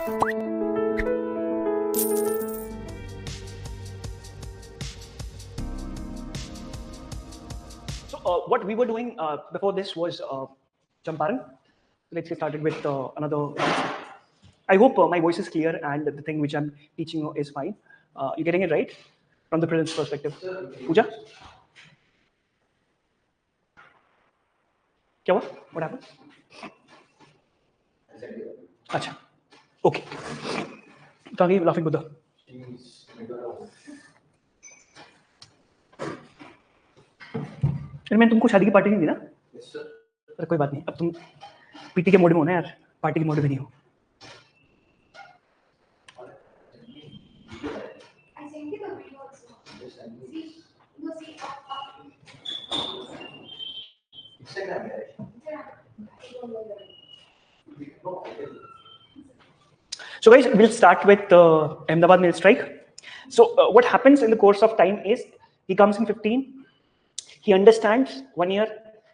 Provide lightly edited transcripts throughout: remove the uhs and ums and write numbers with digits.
So what we were doing before this was Champaran. Let's get started with another. I hope my voice is clear and the thing which I'm teaching you is fine. You're getting it right from the prelims perspective. Pooja? क्या हुआ? What happened? अच्छा. Okay. कहाँ गई laughing Buddha? मैंने तुमको शादी की party नहीं दी ना? अरे कोई बात नहीं. अब तुम पीटी के मोड में हो ना यार. पार्टी के मोड में नहीं हो. So guys, we'll start with Ahmedabad mill strike. So what happens in the course of time is he comes in 15, he understands 1 year,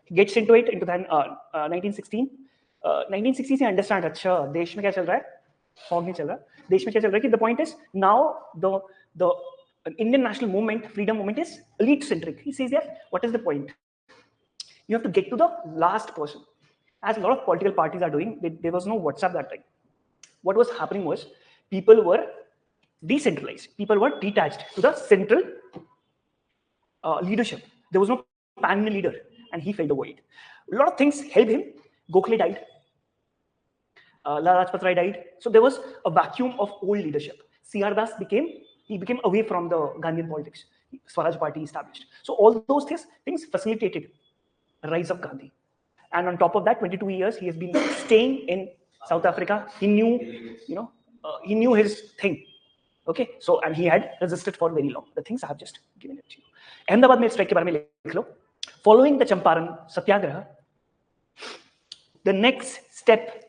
he gets into it into then 1916. 1960 से understand अच्छा देश में क्या चल रहा है, fog नहीं चल रहा, देश में क्या चल रहा है कि the point is now the Indian national movement, freedom movement is elite centric. He says yeah, what is the point? You have to get to the last person. As a lot of political parties are doing, there was no WhatsApp that time. What was happening was people were decentralized. People were detached to the central leadership. There was no panel leader, and he filled the void. A lot of things helped him. Gokhale died. Lala Rajpat Rai died. So there was a vacuum of old leadership. C.R. Das became away from the Gandhian politics. Swaraj Party established. So all those things facilitated the rise of Gandhi. And on top of that, 22 years he has been staying in South Africa. He knew, he knew his thing. Okay, so and he had resisted for very long. The things I have just given it to you. Ahmedabad में strike के बारे में लिख लो. Following the Champaran Satyagraha, the next step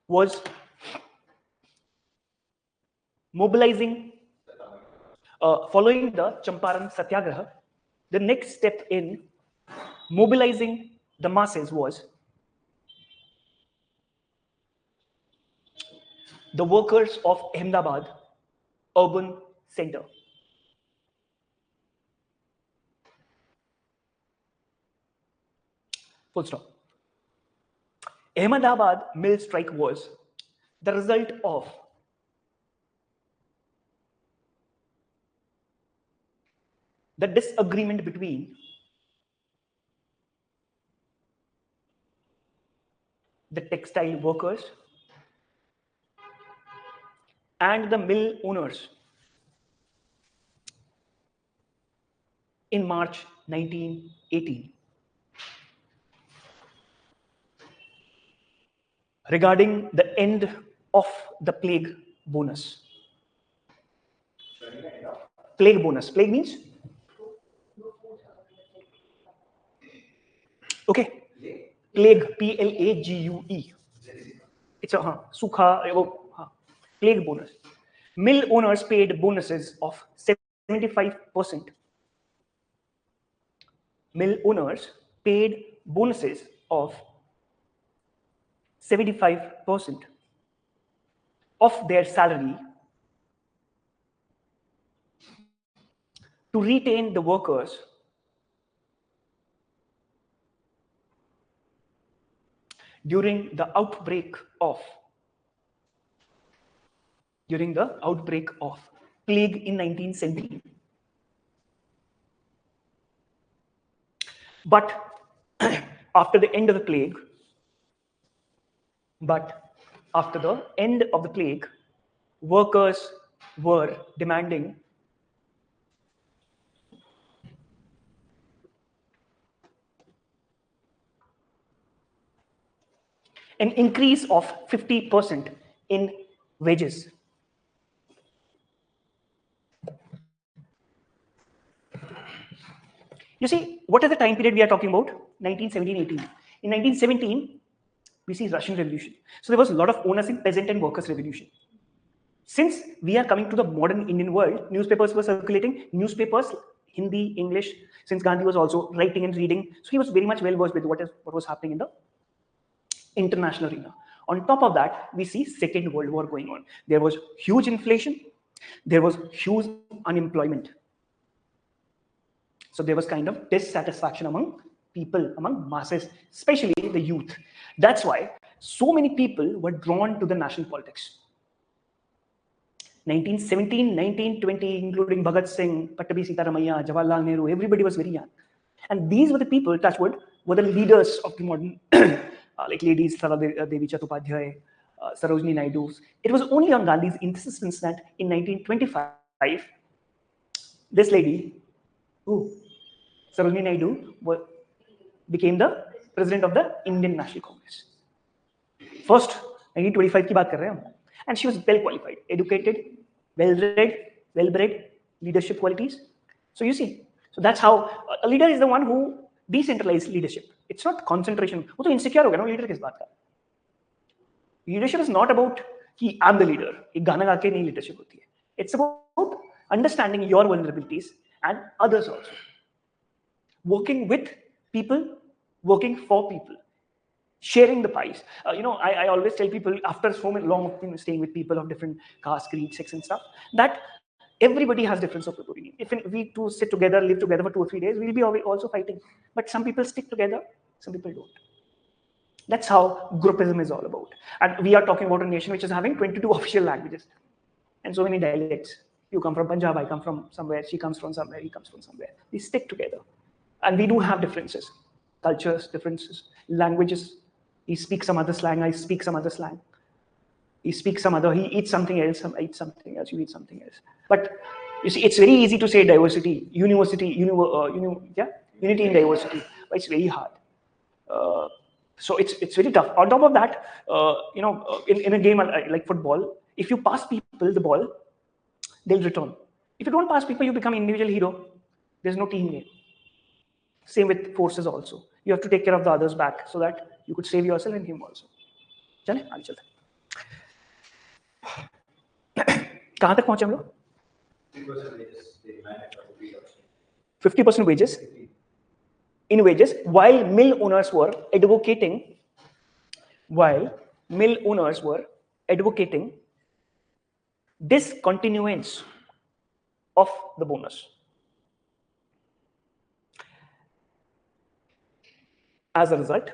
was mobilizing. Following the Champaran Satyagraha, the next step in mobilizing the masses was the workers of Ahmedabad urban center. Full stop. Ahmedabad mill strike was the result of the disagreement between the textile workers and the mill owners in March 1918 regarding the end of the plague bonus. Plague bonus. Plague means? Okay. Plague, P-L-A-G-U-E. It's a sukha, plague bonus. Mill owners paid bonuses of 75%. Mill owners paid bonuses of 75% of their salary to retain the workers during the outbreak of plague in 1917. But after the end of the plague, workers were demanding an increase of 50% in wages. You see, what is the time period we are talking about? 1917-18. In 1917, we see Russian Revolution. So there was a lot of owners in peasant and workers' revolution. Since we are coming to the modern Indian world, newspapers were circulating. Newspapers, Hindi, English. Since Gandhi was also writing and reading, so he was very much well versed with what was happening in the international arena. On top of that, we see Second World War going on. There was huge inflation. There was huge unemployment. So there was kind of dissatisfaction among people, among masses, especially the youth. That's why so many people were drawn to the national politics. 1917, 1920, including Bhagat Singh, Pattabhi Sitaramaiah, Jawaharlal Nehru, everybody was very young. And these were the people, touchwood, were the leaders of the modern, like ladies, Sarada Devi Chattopadhyay, Sarojini Naidu. It was only on Gandhi's insistence that in 1925, this lady, Sarojini Naidu, became the president of the Indian National Congress. First, 1925 की बात कर रहे हैं हम. And she was well qualified, educated, well-read, well-bred, leadership qualities. So you see, so that's how a leader is the one who decentralized leadership. It's not concentration. वो तो insecure हो गया ना leader किस बात का? Leadership is not about कि I'm the leader. एक गाना गा के नहीं leadership होती है. It's about understanding your vulnerabilities and others also. Working with people, working for people. Sharing the pies. I always tell people after so many long staying with people of different caste, creed, sex, and stuff, that everybody has difference of opinion. If we two sit together, live together for 2 or 3 days, we'll be also fighting. But some people stick together, some people don't. That's how groupism is all about. And we are talking about a nation which is having 22 official languages and so many dialects. You come from Punjab, I come from somewhere, she comes from somewhere, he comes from somewhere. We stick together. And we do have differences, cultures, differences, languages. He speaks some other slang, I speak some other slang. He speaks some other, he eats something else, I eat something else, you eat something else. But you see, it's very easy to say diversity, unity in diversity, but it's very hard. So it's very tough. On top of that, in a game like football, if you pass people the ball, they'll return. If you don't pass people, you become individual hero. There's no team game. Same with forces also. You have to take care of the others back so that you could save yourself and him also. चले आगे चलते हैं. कहाँ तक पहुँचे हम लोग? 50% wages in wages, while mill owners were advocating discontinuance of the bonus. As a result,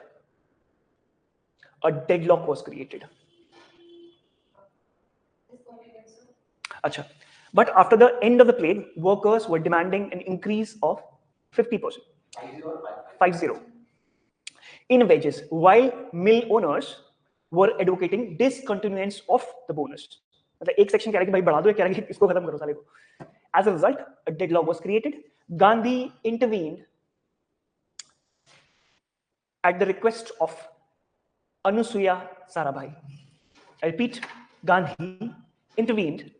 a deadlock was created. Achha. But after the end of the plague, workers were demanding an increase of 50%. 50. In wages, while mill owners were advocating discontinuance of the bonus. मतलब एक section कह रहा है कि भाई बढ़ा दो, एक कह रहा है कि इसको खत्म करो साले को. As a result, a deadlock was created. Gandhi intervened at the request of Anusuya Sarabhai. I repeat, Gandhi intervened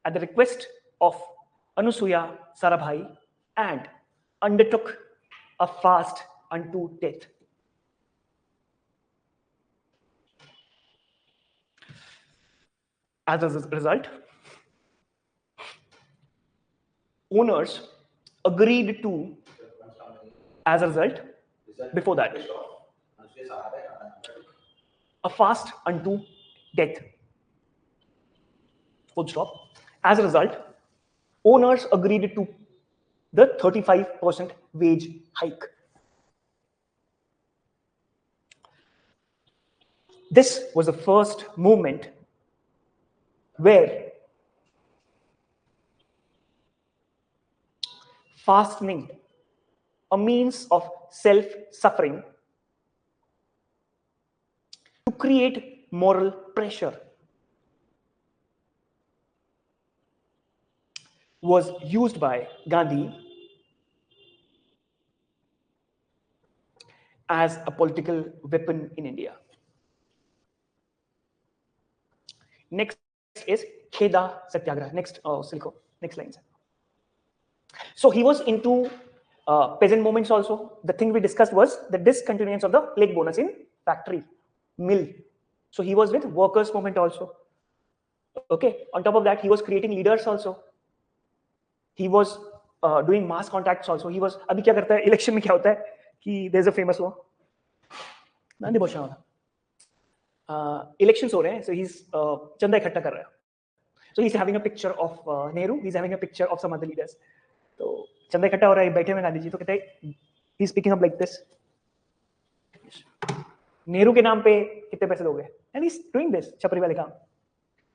at the request of Anusuya Sarabhai and undertook a fast unto death. As a result, owners agreed to, as a result, before that, a fast unto death. Full stop. As a result, owners agreed to the 35% wage hike. This was the first movement where fasting, a means of self-suffering, to create moral pressure, was used by Gandhi as a political weapon in India. Next is Kheda Satyagraha. Next line. So he was into peasant movements also. The thing we discussed was the discontinuance of the plague bonus in factory, mill. So he was with workers movement also. Okay. On top of that, he was creating leaders also. He was doing mass contacts also. He was. अभी क्या करता है? Election में क्या होता है? कि there's a famous law. Elections हो रहे हैं, so he's चंदा इकट्ठा कर रहा है, so he's having a picture of Nehru, he's having a picture of some other leaders. तो चंदा इकट्ठा हो रहा है, बैठे हुए गांधी जी, तो कहते हैं he's picking up like this, Nehru के नाम पे कितने पैसे दोगे, and he's doing this छपरी वाले काम,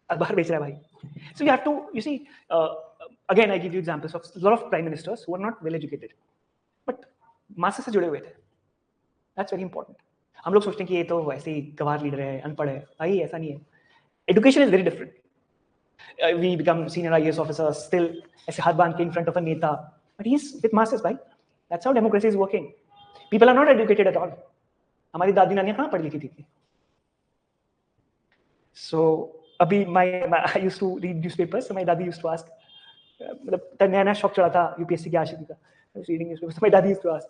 अखबार बेच रहा है भाई. So you have to, you see, again I give you examples of a lot of prime ministers who are not well educated, but masses से जुड़े हुए थे. That's very important. हम लोग सोचते हैं कि ये तो वैसे ही गवार लीडर है, अनपढ़ है. भाई ऐसा नहीं है. Education is very different. We become senior IAS officers still ऐसे हाथ बांध के in front of a नेता, but he's with masses, भाई. That's how democracy is working. People are not educated at all. हमारी दादी नानियाँ कहाँ पढ़ी लिखी थी? So अभी I used to read newspapers, so my daddy used to ask, मतलब नया शौक चढ़ा था UPSC की आशिकी का, I was reading newspapers, so my daddy used to ask,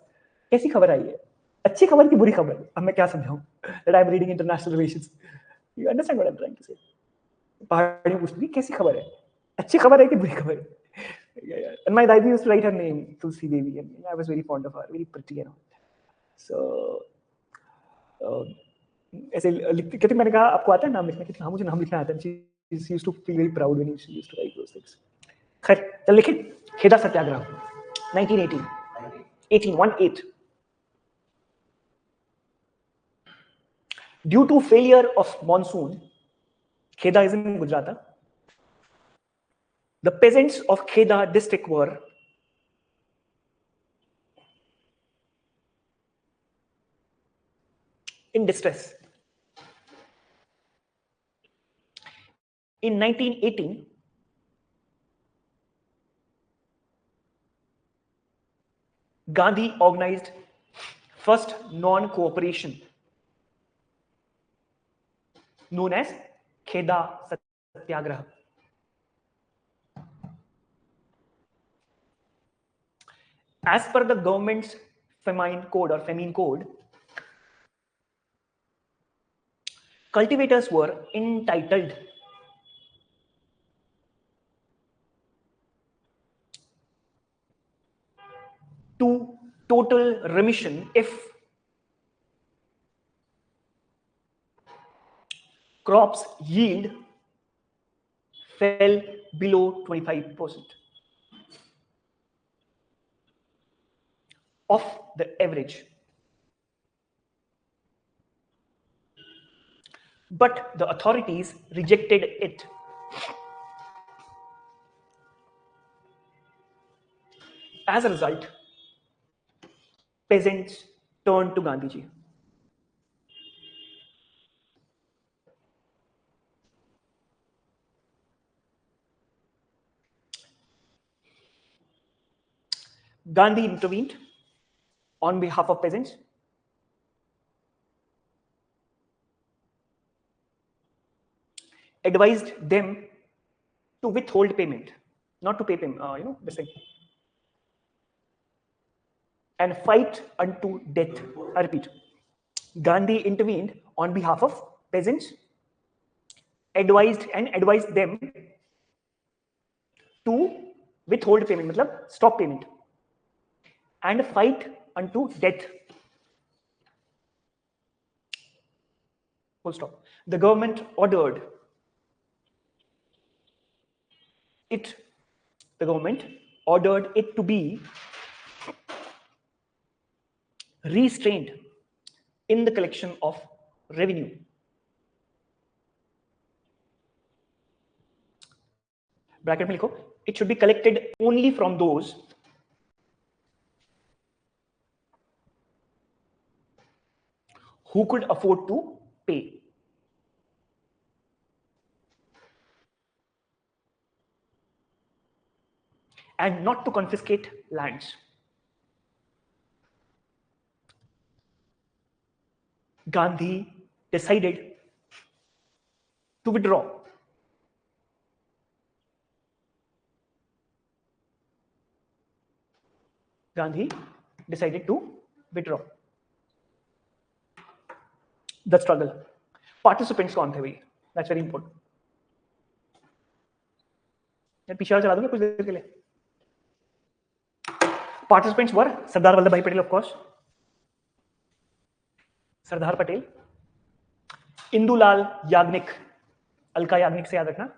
कैसी खबर आई है? अच्छी खबर की बुरी खबर? अब मैं क्या समझाऊं? That I'm reading international relations. You understand what I'm trying to say? पहाड़ी पूछती थी कैसी खबर है? अच्छी खबर है कि बुरी खबर है? And my daddy used to write her name, Tulsi Devi, and I was very fond of her, very pretty and all. So ऐसे लिखती, कहती, मैंने कहा आपको आता है नाम लिखना? कहती हाँ मुझे नाम लिखना आता है. She used to feel very proud when she used to write those things. खैर चल लिखे. खेदा सत्याग्रह 1918. Due to failure of monsoon, Kheda is in Gujarat. The peasants of Kheda district were in distress. In 1918, Gandhi organized first non-cooperation known as Kheda Satyagraha. As per the government's famine code, cultivators were entitled to total remission if crops yield fell below 25% of the average. But the authorities rejected it. As a result, peasants turned to Gandhiji. Gandhi intervened on behalf of peasants. Advised them to withhold payment, not to pay payment, this thing, and fight unto death. I repeat, Gandhi intervened on behalf of peasants, advised them to withhold payment, मतलब stop payment, and fight unto death. Full stop. The government ordered it to be restrained in the collection of revenue. Bracket में लिखो, it should be collected only from those who could afford to pay. And not to confiscate lands. Gandhi decided to withdraw. Gandhi decided to withdraw. The struggle. Participants कौन थे भाई? That's very important. यार पीछे चला दूंगा कुछ देर के लिए. Participants were Sardar Vallabhbhai Patel, of course. Sardar Patel, Indulal Yagnik, Alka Yagnik से याद रखना,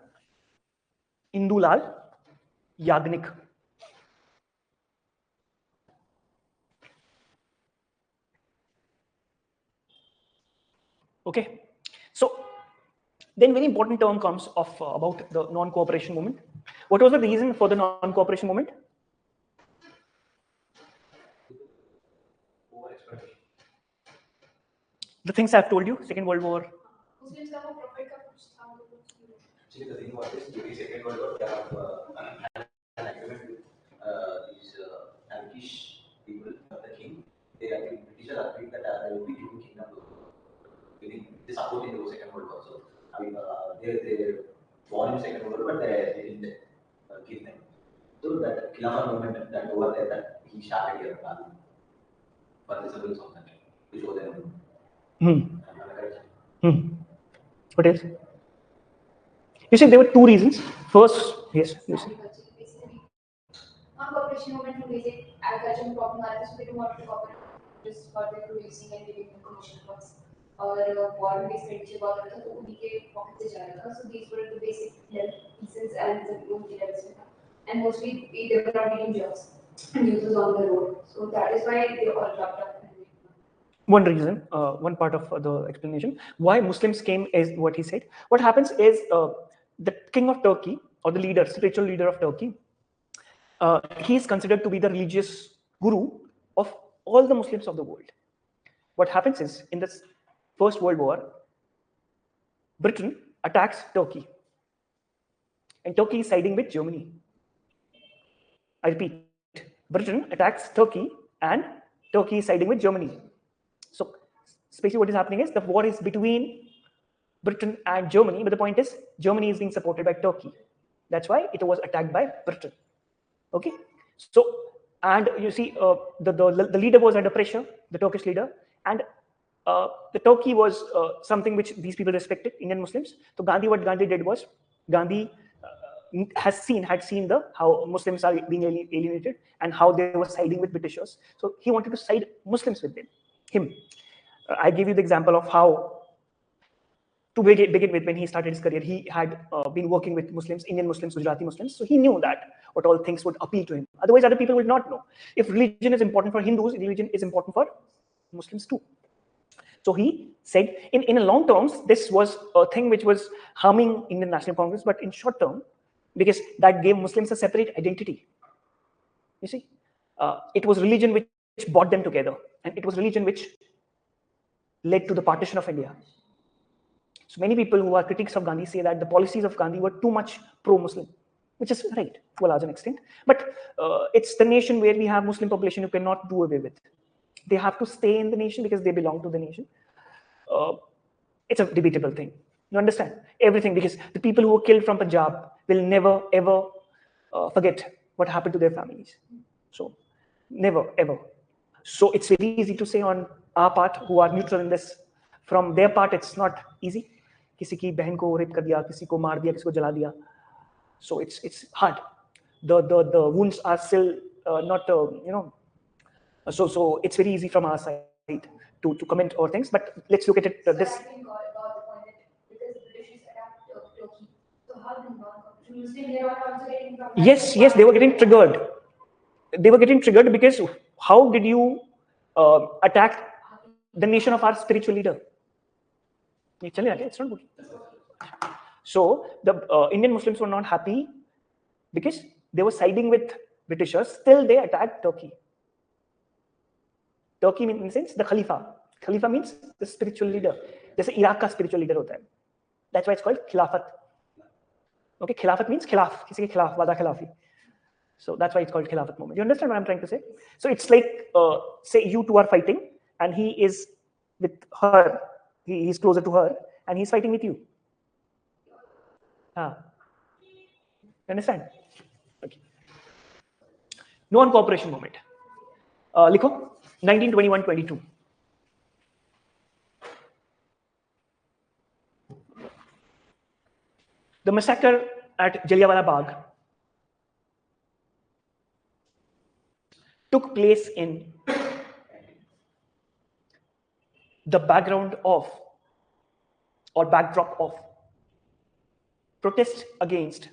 Indulal Yagnik. Okay, so then very important term comes of about the non-cooperation movement. What was the reason for the non-cooperation movement? The things I've told you, Second World War. Actually, the thing was this: during Second World War, they have an agreement with these Turkish people, the king. They agreed, British agreed that they will be giving kingdom to they supporting the Second World War. So, I mean, they won in Second World War, but they didn't give them. So that Khilafat movement that over there that he started here for the civil of that to show them. What else? You see, there were two reasons. First, yes, you see. Non-cooperation movement to basic agriculture and crop markets, they don't want to cooperate just for their producing and giving the commercial costs. और war में expenditure बहुत होता था तो उन्हीं के pocket से जा रहा था. So these were the basic reasons and the loan levels में था. And mostly they were not getting jobs and youth was on the road. So that is why they all dropped off. One reason, one part of the explanation why Muslims came is what he said. What happens is the king of Turkey or the leader, spiritual leader of Turkey, he is considered to be the religious guru of all the Muslims of the world. What happens is in this First World War, Britain attacks Turkey, and Turkey is siding with Germany. I repeat, Britain attacks Turkey, and Turkey is siding with Germany. So, basically, what is happening is the war is between Britain and Germany, but the point is Germany is being supported by Turkey. That's why it was attacked by Britain. Okay, so and you see, the leader was under pressure, the Turkish leader, and the Turkey was something which these people respected, Indian Muslims. So what Gandhi did was Gandhi had seen how Muslims are being alienated and how they were siding with Britishers. So he wanted to side Muslims with him. I gave you the example of how, to begin with, when he started his career, he had been working with Muslims, Indian Muslims, Gujarati Muslims. So he knew that what all things would appeal to him. Otherwise, other people would not know. If religion is important for Hindus, religion is important for Muslims too. So he said, in long terms, this was a thing which was harming Indian National Congress, but in short term, because that gave Muslims a separate identity. You see, it was religion which brought them together, and it was religion which led to the partition of India. So many people who are critics of Gandhi say that the policies of Gandhi were too much pro-Muslim, which is right to a large extent. But it's the nation where we have Muslim population you cannot do away with. They have to stay in the nation because they belong to the nation. It's a debatable thing. You understand? Everything, because the people who were killed from Punjab will never, ever forget what happened to their families. So, never, ever. So, it's very easy to say on our part, who are neutral in this. From their part, it's not easy. किसी की बहन को rape कर दिया, किसी को मार दिया, किसी को जला दिया. So, it's hard. The wounds are still not, so it's very easy from our side to comment or things, but let's look at it this. I think about the point that because the British attacked Turkey, so how did Muslims they are also getting from Yes, they were getting triggered. They were getting triggered because how did you attack the nation of our spiritual leader? It's not good. So the Indian Muslims were not happy because they were siding with Britishers. Still, they attacked Turkey. Turkey means, in the sense, the Khalifa. Khalifa means the spiritual leader. जैसे Iraq का spiritual leader होता है. That's why it's called Khilafat. Okay, Khilafat means khilaf, किसी के खिलाफ, वादा खिलाफी. So that's why it's called Khilafat movement. You understand what I'm trying to say? So it's like, say you two are fighting, and he is with her. He's closer to her, and he's fighting with you. You understand? Okay. Non-cooperation movement. लिखो 1921-22. The massacre at Jallianwala Bagh took place in the background of or backdrop of protest against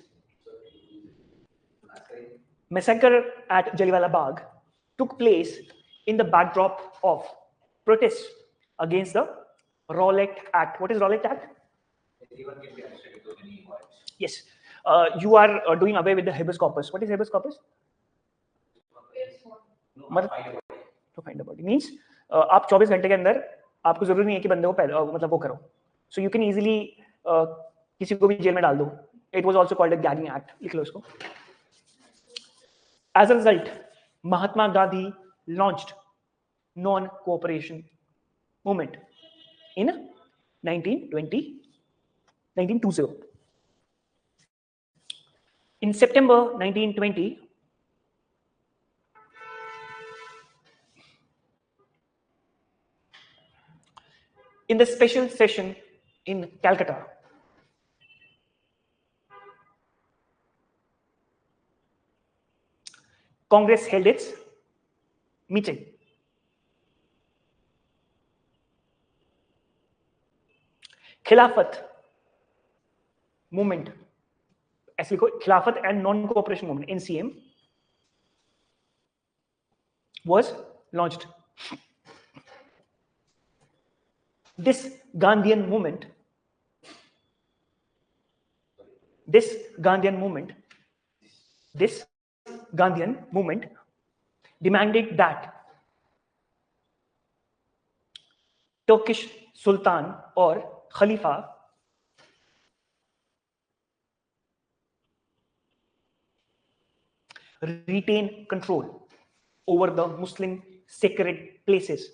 massacre at Jallianwala Bagh took place in the backdrop of protests against the Rowlatt Act. What is Rowlatt Act? Everyone can be understood into many words. Yes. You are doing away with the habeas corpus. What is habeas corpus? To find a body means आप 24 घंटे के अंदर आपको जरूरी नहीं है कि बंदे को मतलब वो करो. So you can easily किसी को भी जेल में डाल दो. It was also called a Gandhian Act. लिख लो इसको. As a result, Mahatma Gandhi launched non-cooperation movement in 1920. In September 1920, in the special session in Calcutta, Congress held its meeting. Khilafat movement, ऐसे लिखो, Khilafat and non-cooperation movement (NCM) was launched. This Gandhian movement demanded that Turkish Sultan or Khalifa retain control over the Muslim sacred places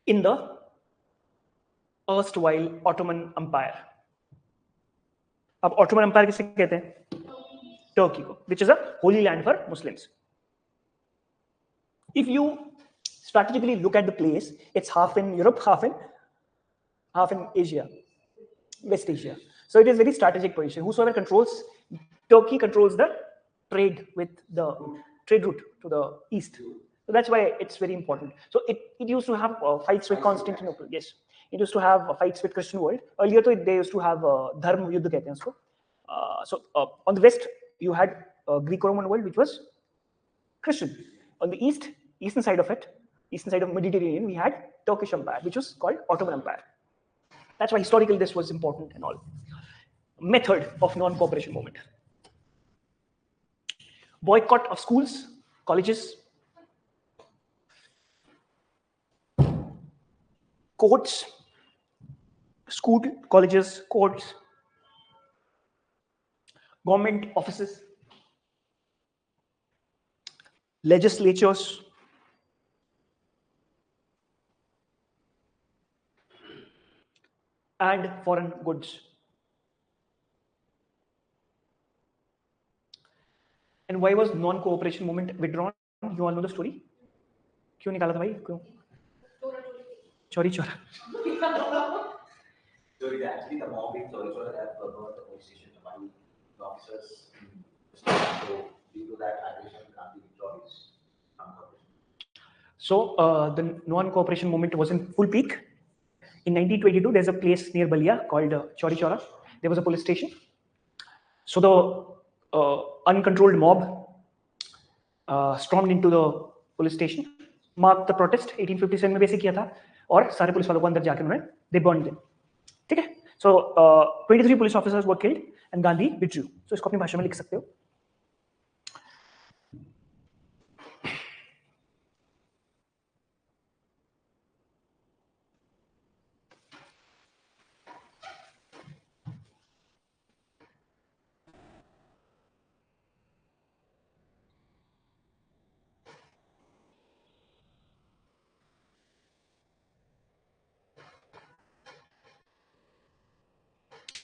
in the erstwhile Ottoman Empire. अब Ottoman Empire किसे कहते हैं? Turkey को, which is a holy land for Muslims. If you strategically look at the place, it's half in Europe, half in Asia, West Asia. So it is very strategic position. Whosoever controls, Turkey controls the trade with the trade route to the east. So that's why it's very important. So it used to have fights with Constantinople. Yes, it used to have fights with Christian world. Earlier, they used to have dharma yuddha कहते हैं उसको. So on the west, you had Greco-Roman world, which was Christian. On the eastern side of Mediterranean, we had Turkish Empire, which was called Ottoman Empire. That's why historically this was important and all. Method of non-cooperation movement. Boycott of schools, colleges, courts, colleges, courts, government offices, legislatures, and foreign goods. And why was non-cooperation movement withdrawn? You all know the story. क्यों निकाला था भाई? क्यों? चोरी चोरा. So actually the mob in Chori Chora have burned the police station to find the officers. So due to that aggression, Gandhi withdrew his non-cooperation. So the non-cooperation movement was in full peak. In 1922, there's a place near Balia called Chori Chora. There was a police station. So the uncontrolled mob stormed into the police station, marked the protest. 1857 में basic किया था और सारे police वालों को अंदर जाकर उन्होंने they burned them. ठीक है? So 23 police officers were killed and Gandhi withdrew. So इसको अपनी भाषा में लिख सकते हो.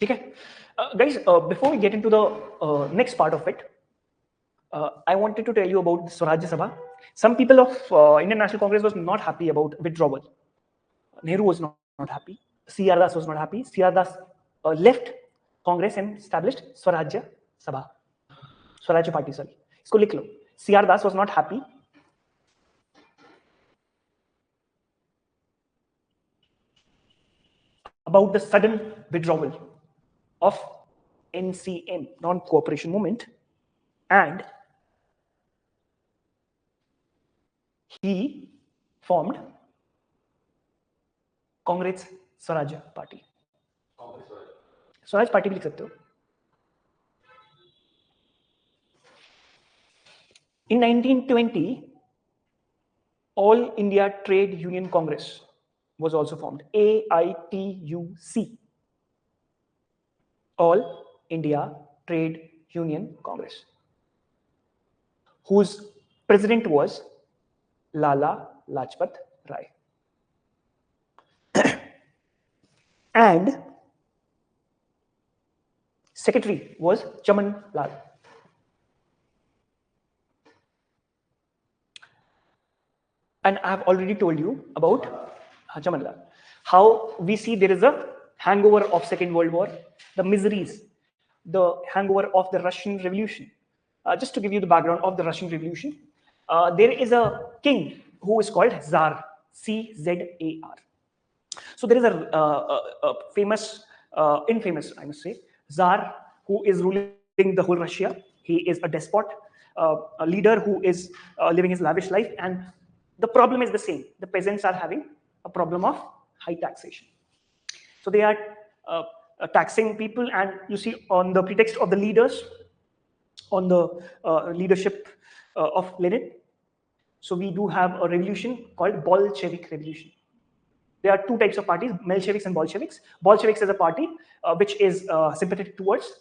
Okay, guys, before we get into the next part of it, I wanted to tell you about the Swarajya Sabha. Some people of Indian National Congress was not happy about withdrawal. Nehru was not happy. C.R. Das was not happy. C.R. Das left Congress and established Swarajya Sabha. Swarajya Party, sorry. इसको लिख लो. C.R. Das was not happy about the sudden withdrawal of NCM, non-cooperation movement, and he formed Congress Swaraj Party. Swaraj party भी लिख सकते हो. In 1920, All India Trade Union Congress was also formed, AITUC. All India Trade Union Congress, whose president was Lala Lajpat Rai. And secretary was Chaman Lal. And I have already told you about Chaman Lal. How we see there is a hangover of Second World War, the miseries, the hangover of the Russian Revolution. Just to give you the background of the Russian Revolution, there is a king who is called Tsar, C-Z-A-R. So there is a famous, infamous, I must say, Tsar who is ruling the whole Russia. He is a despot, a leader who is living his lavish life, and the problem is the same. The peasants are having a problem of high taxation. So they are taxing people, and you see on the pretext of the leaders, on the leadership of Lenin. So we do have a revolution called Bolshevik Revolution. There are two types of parties, Mensheviks and Bolsheviks. Bolsheviks is a party which is sympathetic towards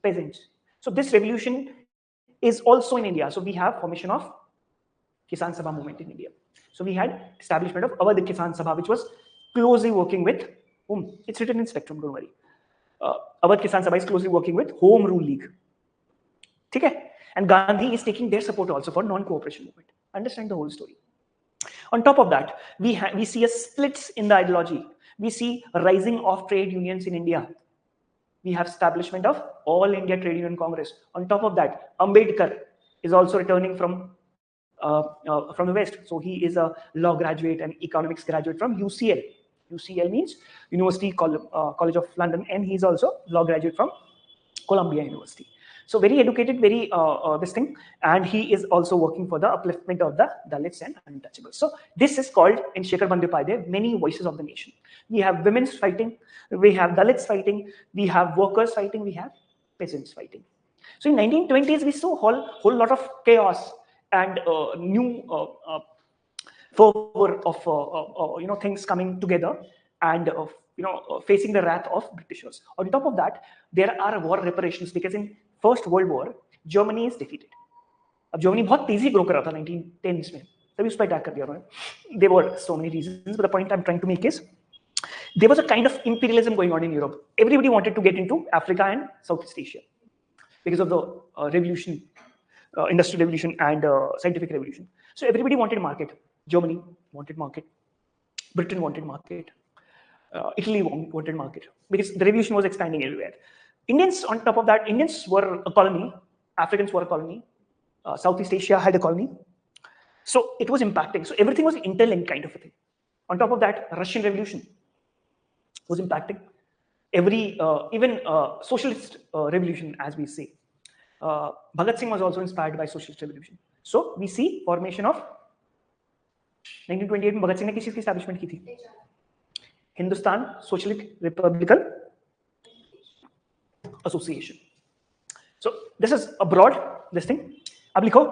peasants. So this revolution is also in India. So we have formation of Kisan Sabha movement in India. So we had establishment of Awadh Kisan Sabha, which was closely working with whom? It's written in spectrum, don't worry. Awadh Kisan Sabha is closely working with Home Rule League. Okay? And Gandhi is taking their support also for non-cooperation movement. Understand the whole story. On top of that, we see a splits in the ideology. We see a rising of trade unions in India. We have establishment of All India Trade Union Congress. On top of that, Ambedkar is also returning from the West. So he is a law graduate and economics graduate from UCL. UCL means University College of London, and he is also law graduate from Columbia University. So very educated, very this thing, and he is also working for the upliftment of the Dalits and untouchables. So this is called in Shekhar Bandyopadhyay many voices of the nation. We have women's fighting, we have Dalits fighting, we have workers fighting, we have peasants fighting. So in 1920s we saw whole lot of chaos and new fervor of things coming together and facing the wrath of Britishers. On top of that, there are war reparations because in First World War, Germany is defeated. अब Germany बहुत तेजी grow कर रहा था 1910s में, तभी उस पर अटैक कर दिया उन्होंने. There were so many reasons, but the point I'm trying to make is there was a kind of imperialism going on in Europe. Everybody wanted to get into Africa and Southeast Asia because of the revolution, industrial revolution and scientific revolution. So everybody wanted market. Germany wanted market. Britain wanted market. Italy wanted market because the revolution was expanding everywhere. Indians, on top of that, Indians were a colony, Africans were a colony, Southeast Asia had a colony. So it was impacting. So everything was interlinked kind of a thing. On top of that, Russian Revolution was impacting. Every, even socialist revolution, as we say. Bhagat Singh was also inspired by socialist revolution. So we see formation of 1928 में भगत सिंह ने किस चीज की establishment की थी? Hindustan Socialist Republican Association. So this is a broad this thing. अब लिखो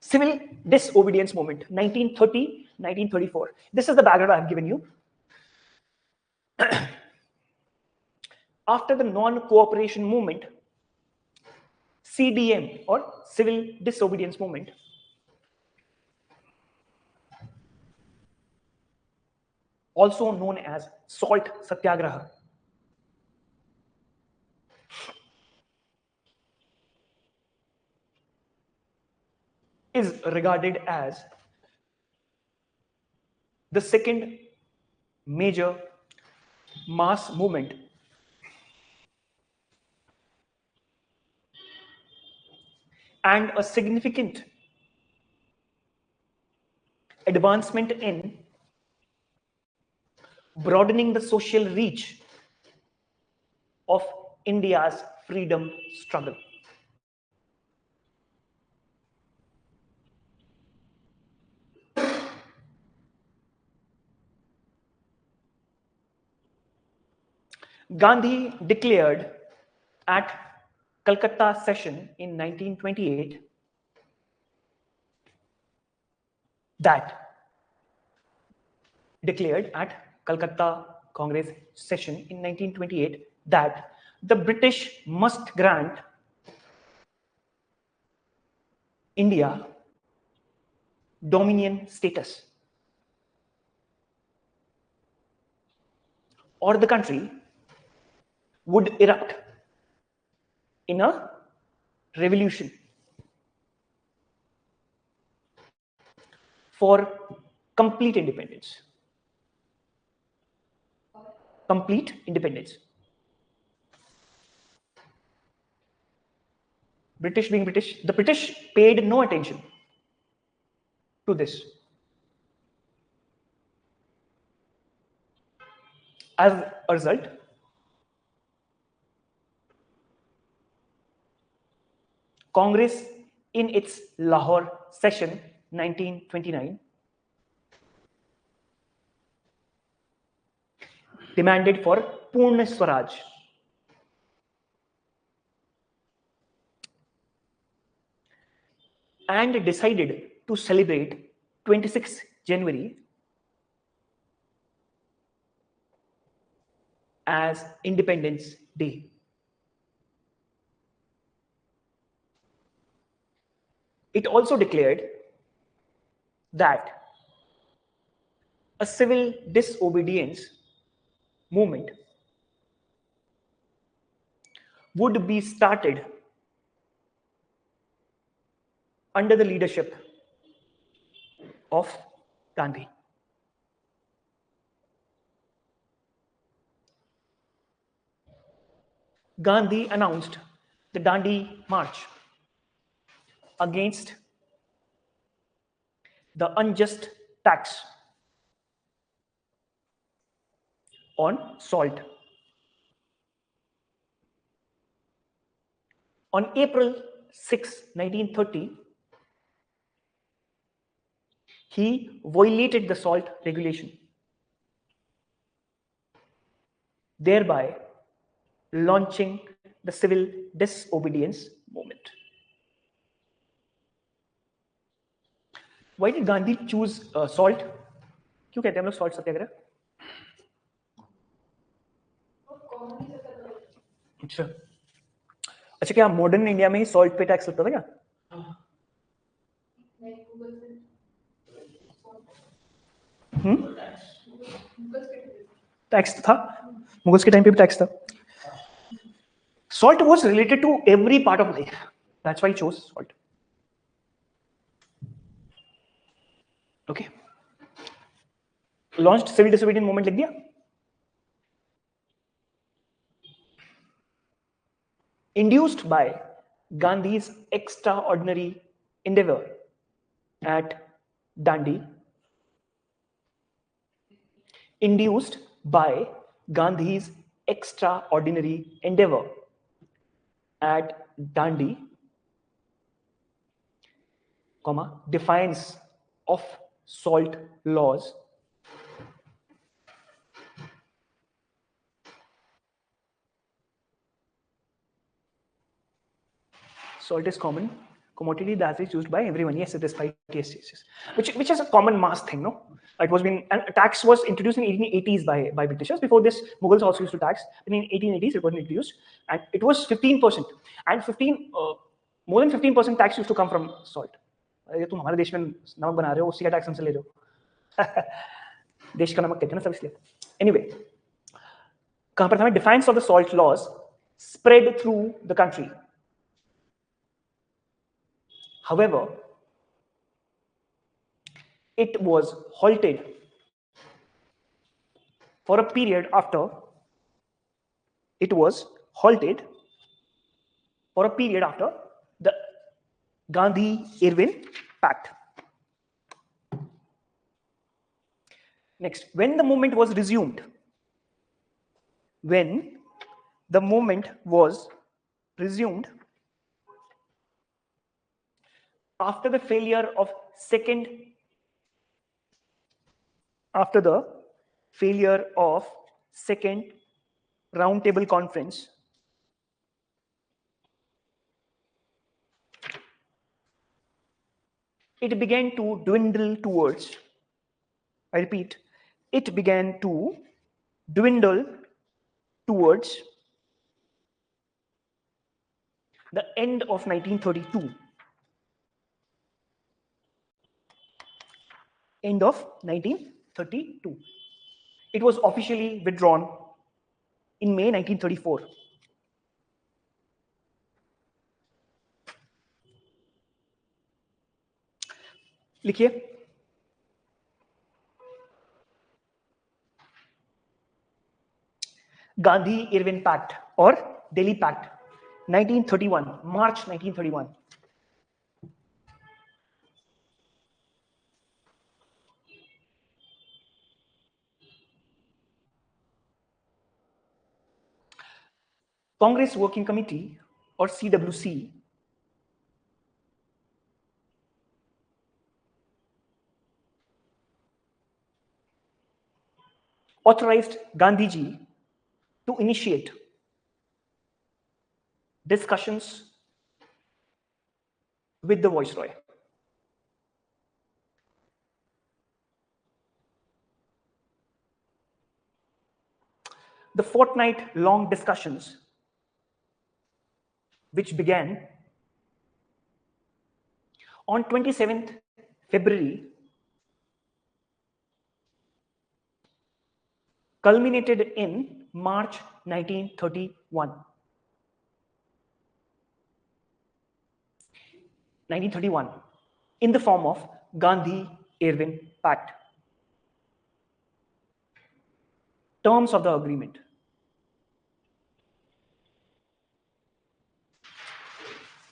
civil disobedience movement 1930-1934. This is the background I have given you. After the non-cooperation movement, CDM or civil disobedience movement, also known as Salt Satyagraha, is regarded as the second major mass movement and a significant advancement in broadening the social reach of India's freedom struggle. Gandhi declared at Calcutta session in 1928 that declared at Calcutta Congress session in 1928 that the British must grant India dominion status, or the country would erupt in a revolution for complete independence. Complete independence. British being British, the British paid no attention to this. As a result, Congress in its Lahore session 1929 demanded for Purna Swaraj, and decided to celebrate 26 January as Independence Day. It also declared that a civil disobedience movement would be started under the leadership of Gandhi. Gandhi announced the Dandi March against the unjust tax on salt. On April 6, 1930, he violated the salt regulation, thereby launching the civil disobedience movement. Why did Gandhi choose salt? क्यों कहते हैं हम लोग salt सत्याग्रह? अच्छा अच्छा, क्या modern India में ही salt पे टैक्स लगता था क्या? टैक्स था, मुगल्स के टाइम पे भी टैक्स था. Salt was related to every part of life. That's why he chose salt. Okay. Launched civil disobedience movement लिख दिया. Induced by Gandhi's extraordinary endeavor at Dandi. Induced by Gandhi's extraordinary endeavor at Dandi, defiance of salt laws, salt is common commodity that is used by everyone. Yes, despite yes, which is a common mass thing, no? It was been, and tax was introduced in 1880s by Britishers. Before this, Mughals also used to tax. But in 1880s, it was introduced, and it was 15%. And more than 15% tax used to come from salt. ये तुम हमारे देश में नमक बना रहे हो, उसी का टैक्स हमसे ले रहे हो. देश का नमक कहते हैं ना सब इसलिए. Anyway, कहाँ पर था? Defiance of the salt laws spread through the country. However, it was halted for a period after the Gandhi-Irwin Pact. Next, when the movement was resumed, when the movement was resumed after the failure of second roundtable conference, it began to dwindle towards, I repeat, it began to dwindle towards the end of 1932. End of 1932. It was officially withdrawn in May 1934. लिखिए, Gandhi Irwin pact और Delhi pact 1931, March 1931. Congress Working Committee or CWC authorized Gandhiji to initiate discussions with the Viceroy. The fortnight-long discussions, which began on 27th February, culminated in March 1931. 1931, in the form of Gandhi-Irwin Pact. Terms of the agreement.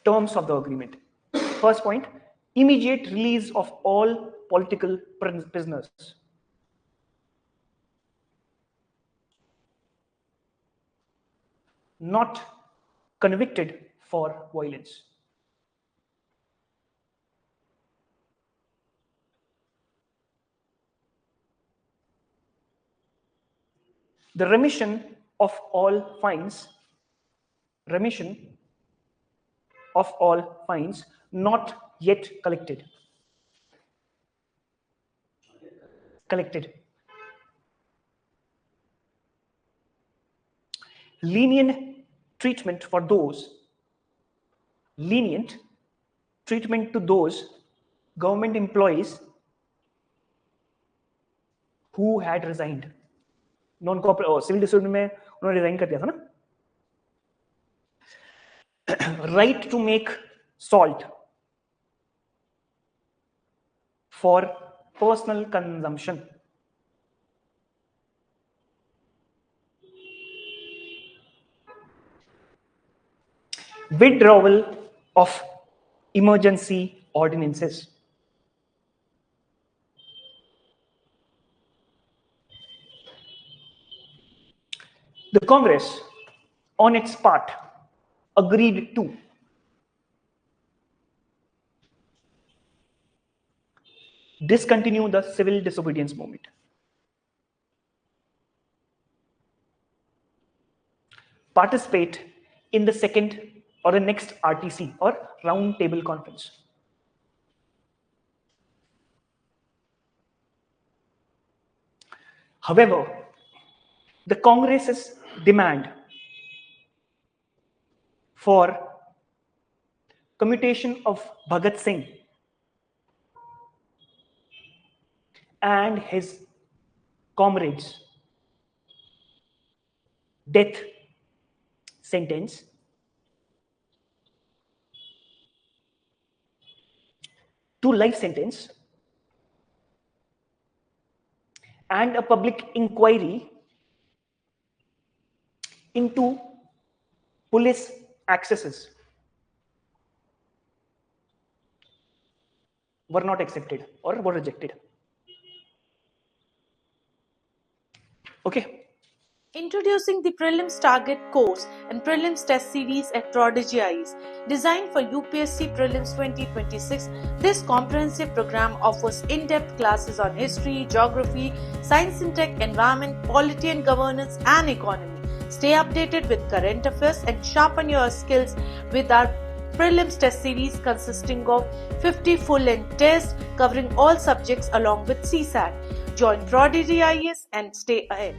Terms of the agreement. First point, immediate release of all political prisoners. Not convicted for violence. The remission of all fines not yet collected. Lenient treatment to those government employees who had resigned. Non corporate civil disorder में उन्होंने resign कर दिया था ना. Right to make salt for personal consumption. Withdrawal of emergency ordinances. The Congress, on its part, agreed to discontinue the civil disobedience movement. Participate in the second or the next RTC or round table conference. However, the Congress's demand for commutation of Bhagat Singh and his comrades' death sentence to life sentence and a public inquiry into police accesses were not accepted or were rejected. Okay. Introducing the Prelims Target course and Prelims Test Series at ProdEgyIAS. Designed for UPSC Prelims 2026, this comprehensive program offers in-depth classes on history, geography, science and tech, environment, polity and governance, and economy. Stay updated with current affairs and sharpen your skills with our Prelims Test Series consisting of 50 full-length tests covering all subjects along with CSAT. Join ProdEgyIAS and stay ahead.